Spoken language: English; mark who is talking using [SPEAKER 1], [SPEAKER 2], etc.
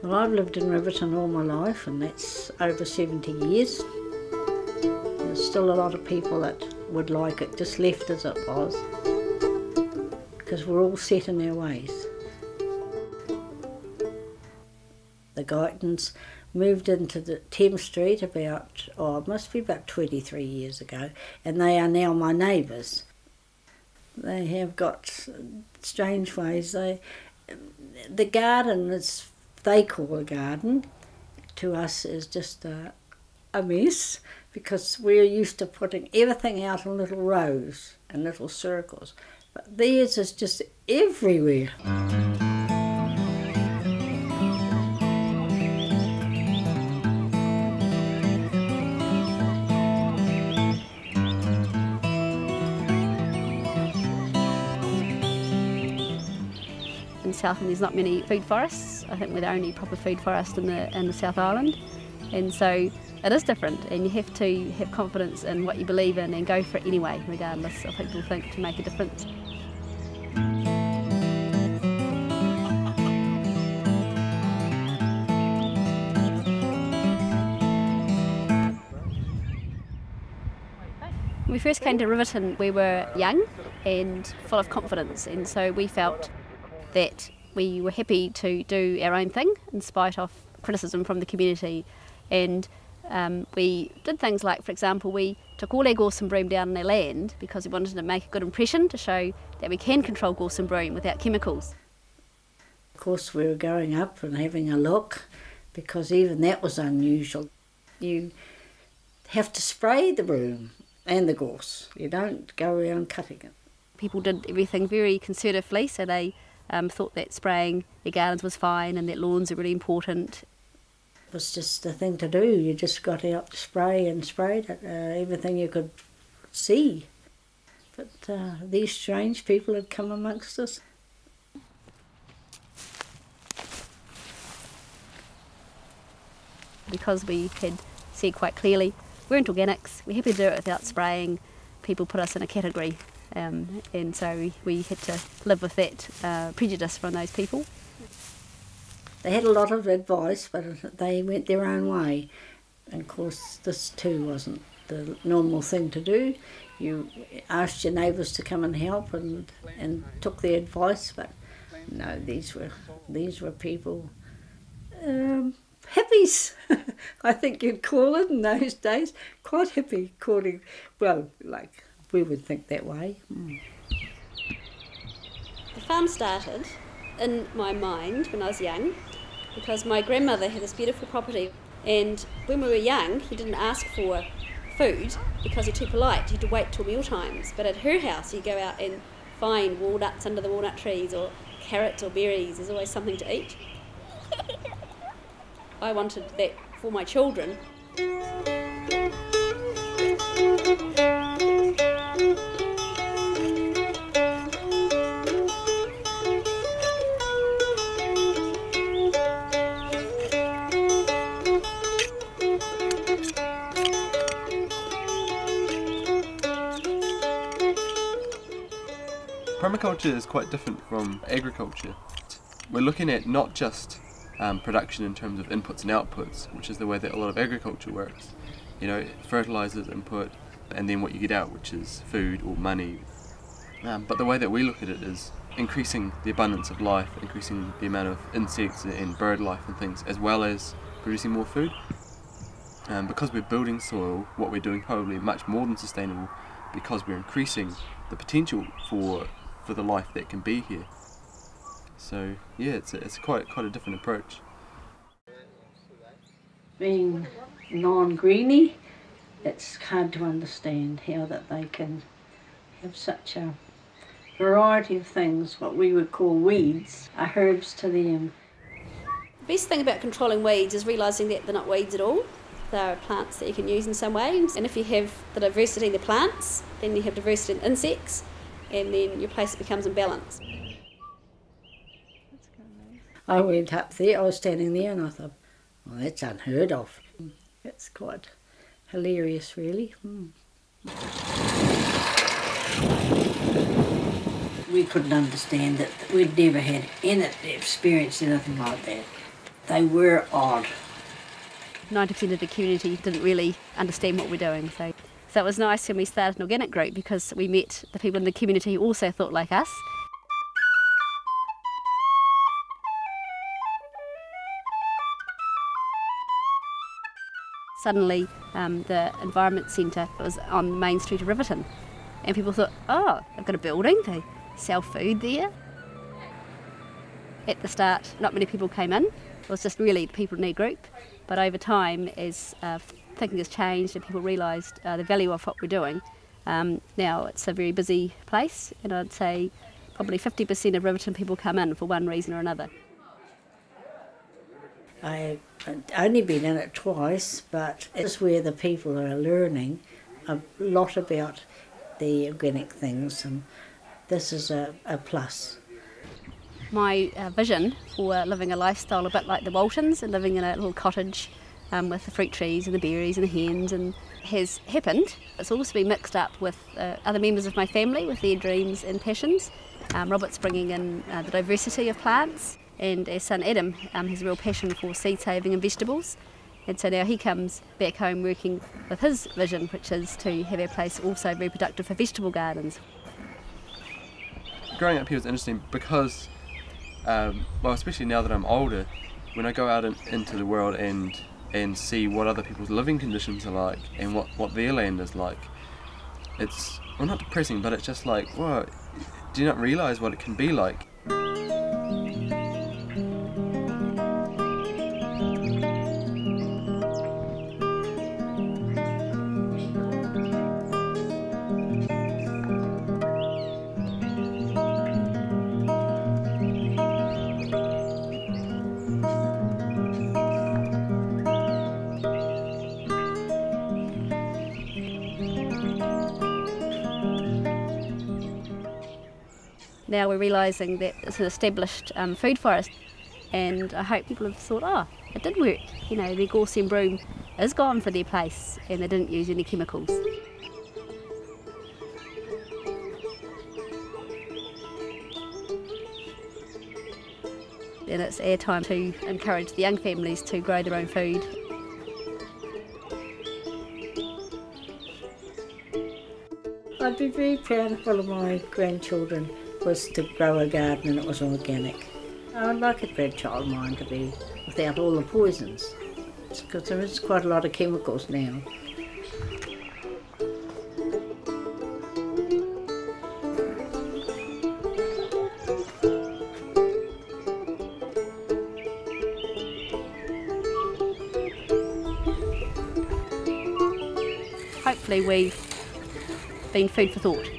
[SPEAKER 1] Well, I've lived in Riverton all my life, and that's over 70 years. There's still a lot of people that would like it just left as it was, because we're all set in our ways. The Guytons moved into the Thames Street about, it must be about 23 years ago, and they are now my neighbours. They have got strange ways. The garden, is they call a garden, to us is just a mess, because we're used to putting everything out in little rows and little circles. But theirs is just everywhere.
[SPEAKER 2] In Southland there's not many food forests. I think we're the only proper food forest in the South Island, and so it is different, and you have to have confidence in what you believe in and go for it anyway, regardless of what people think, to make a difference. When we first came to Riverton, we were young and full of confidence, and so we felt that we were happy to do our own thing in spite of criticism from the community. And we did things like, for example, we took all our gorse and broom down on our land because we wanted to make a good impression, to show that we can control gorse and broom without chemicals.
[SPEAKER 1] Of course, we were going up and having a look, because even that was unusual. You have to spray the broom and the gorse. You don't go around cutting it.
[SPEAKER 2] People did everything very conservatively, so they thought that spraying their gardens was fine and that lawns are really important.
[SPEAKER 1] It was just the thing to do. You just got out to spray and sprayed it, everything you could see. But these strange people had come amongst us.
[SPEAKER 2] Because we had said quite clearly, we're into organics, we're happy to do it without spraying, people put us in a category. And so we had to live with that prejudice from those people.
[SPEAKER 1] They had a lot of advice, but they went their own way. And of course this too wasn't the normal thing to do. You asked your neighbours to come and help and took their advice, but no, these were people, hippies, I think you'd call it in those days. Quite hippie, according, well, like we would think that way.
[SPEAKER 2] The farm started in my mind when I was young, because my grandmother had this beautiful property, and when we were young he didn't ask for food because you're too polite, you had to wait till meal times. But at her house you go out and find walnuts under the walnut trees, or carrots or berries. There's always something to eat. I wanted that for my children.
[SPEAKER 3] Permaculture is quite different from agriculture. We're looking at not just production in terms of inputs and outputs, which is the way that a lot of agriculture works. You know, fertilizers, input, and then what you get out, which is food or money. But the way that we look at it is increasing the abundance of life, increasing the amount of insects and bird life and things, as well as producing more food. Because we're building soil, what we're doing probably much more than sustainable, because we're increasing the potential for the life that can be here. So yeah, it's quite a different approach.
[SPEAKER 1] Being non-greeny, it's hard to understand how that they can have such a variety of things. What we would call weeds are herbs to them.
[SPEAKER 2] The best thing about controlling weeds is realising that they're not weeds at all. They're plants that you can use in some way, and if you have the diversity in the plants, then you have diversity in insects, and then your place becomes in balance.
[SPEAKER 1] I went up there, I was standing there, and I thought, well, that's unheard of. It's quite hilarious, really. We couldn't understand it. We'd never had experienced anything like that. They were odd.
[SPEAKER 2] 90% of the community didn't really understand what we're doing. So it was nice when we started an organic group because we met the people in the community who also thought like us. Suddenly the Environment Centre was on the main street of Riverton and people thought, oh, they've got a building, they sell food there. At the start, not many people came in. It was just really the people in their group. But over time, as thinking has changed and people realised the value of what we're doing, now it's a very busy place, and I'd say probably 50% of Riverton people come in for one reason or another.
[SPEAKER 1] I've only been in it twice, but it's where the people are learning a lot about the organic things, and this is a plus.
[SPEAKER 2] My vision for living a lifestyle a bit like the Waltons and living in a little cottage with the fruit trees and the berries and the hens and has happened. It's also been mixed up with other members of my family with their dreams and passions. Robert's bringing in the diversity of plants, and our son Adam has a real passion for seed saving and vegetables, and so now he comes back home working with his vision, which is to have our place also very productive for vegetable gardens.
[SPEAKER 3] Growing up here was interesting because well, especially now that I'm older, when I go out into the world and see what other people's living conditions are like and what their land is like, it's, well, not depressing, but it's just like, whoa, do you not realise what it can be like?
[SPEAKER 2] Now we're realising that it's an established food forest, and I hope people have thought, oh, it did work. You know, the gorse and broom is gone for their place and they didn't use any chemicals. And it's our time to encourage the young families to grow their own food.
[SPEAKER 1] I'd be very proud if one of my grandchildren was to grow a garden and it was organic. I'd like a grandchild of mine to be without all the poisons, because there is quite a lot of chemicals now.
[SPEAKER 2] Hopefully we've been food for thought.